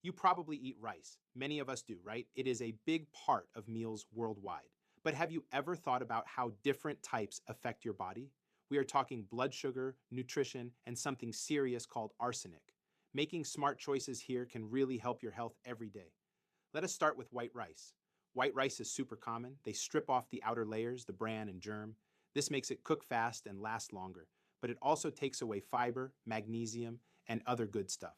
You probably eat rice. Many of us do, right? It is a big part of meals worldwide. But have you ever thought about how different types affect your body? We are talking blood sugar, nutrition, and something serious called arsenic. Making smart choices here can really help your health every day. Let us start with white rice. White rice is super common. They strip off the outer layers, the bran and germ. This makes it cook fast and last longer, but it also takes away fiber, magnesium, and other good stuff.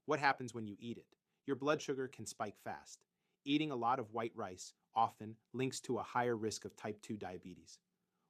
What happens when you eat it? Your blood sugar can spike fast. Eating a lot of white rice often links to a higher risk of type 2 diabetes.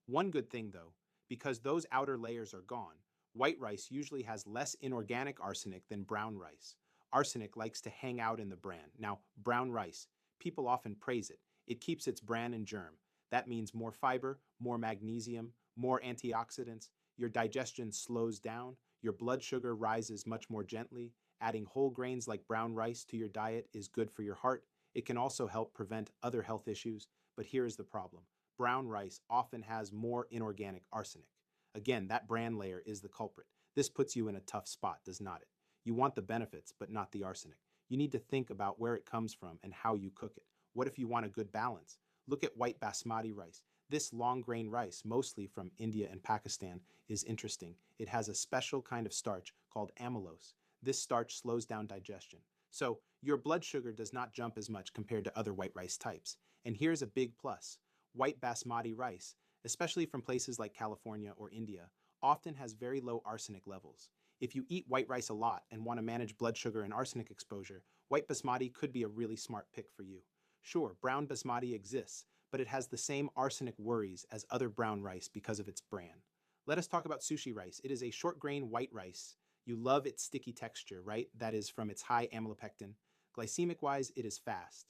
One good thing though, because those outer layers are gone, white rice usually has less inorganic arsenic than brown rice. Arsenic likes to hang out in the bran. Now, brown rice, people often praise it. It keeps its bran and germ. That means more fiber, more magnesium, more antioxidants. Your digestion slows down. Your blood sugar rises much more gently. Adding whole grains like brown rice to your diet is good for your heart. It can also help prevent other health issues. But here is the problem. Brown rice often has more inorganic arsenic. Again, that bran layer is the culprit. This puts you in a tough spot, does not it? You want the benefits, but not the arsenic. You need to think about where it comes from and how you cook it. What if you want a good balance? Look at white basmati rice. This long grain rice, mostly from India and Pakistan, is interesting. It has a special kind of starch called amylose. This starch slows down digestion. So your blood sugar does not jump as much compared to other white rice types. And here's a big plus. White basmati rice, especially from places like California or India, often has very low arsenic levels. If you eat white rice a lot and want to manage blood sugar and arsenic exposure, white basmati could be a really smart pick for you. Sure, brown basmati exists, but it has the same arsenic worries as other brown rice because of its bran. Let us talk about sushi rice. It is a short grain white rice. You love its sticky texture, right? That is from its high amylopectin. Glycemic wise, it is fast.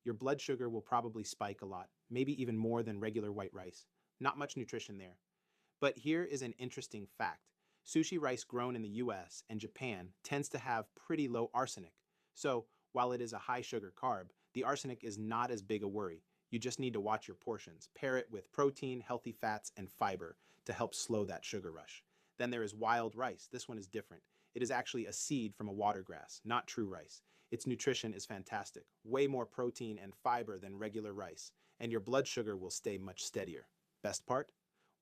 Your blood sugar will probably spike a lot, maybe even more than regular white rice. Not much nutrition there. But here is an interesting fact. Sushi rice grown in the US and Japan tends to have pretty low arsenic. So, while it is a high sugar carb, the arsenic is not as big a worry. You just need to watch your portions. Pair it with protein, healthy fats, and fiber to help slow that sugar rush. Then there is wild rice. This one is different. It is actually a seed from a watergrass, not true rice. Its nutrition is fantastic. Way more protein and fiber than regular rice, and your blood sugar will stay much steadier. Best part?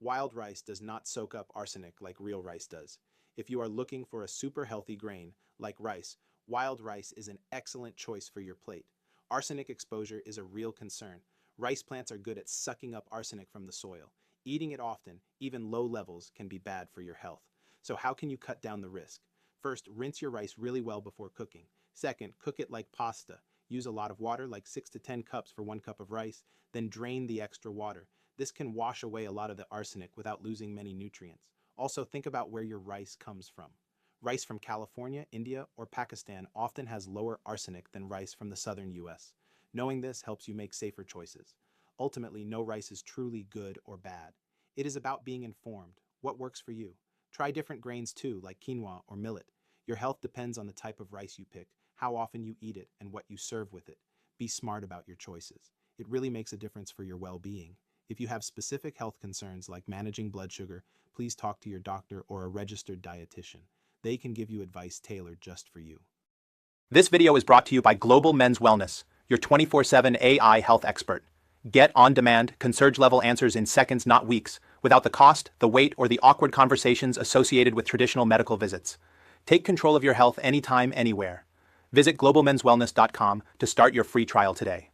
Wild rice does not soak up arsenic like real rice does. If you are looking for a super healthy grain, like rice, wild rice is an excellent choice for your plate. Arsenic exposure is a real concern. Rice plants are good at sucking up arsenic from the soil. Eating it often, even low levels, can be bad for your health. So how can you cut down the risk? First, rinse your rice really well before cooking. Second, cook it like pasta. Use a lot of water, like 6 to 10 cups for 1 cup of rice, then drain the extra water. This can wash away a lot of the arsenic without losing many nutrients. Also, think about where your rice comes from. Rice from California, India, or Pakistan often has lower arsenic than rice from the southern US. Knowing this helps you make safer choices. Ultimately, no rice is truly good or bad. It is about being informed. What works for you? Try different grains too, like quinoa or millet. Your health depends on the type of rice you pick, how often you eat it, and what you serve with it. Be smart about your choices. It really makes a difference for your well-being. If you have specific health concerns like managing blood sugar, please talk to your doctor or a registered dietitian. They can give you advice tailored just for you. This video is brought to you by Global Men's Wellness, your 24/7 AI health expert. Get on-demand, concierge-level answers in seconds, not weeks, without the cost, the wait, or the awkward conversations associated with traditional medical visits. Take control of your health anytime, anywhere. Visit globalmenswellness.com to start your free trial today.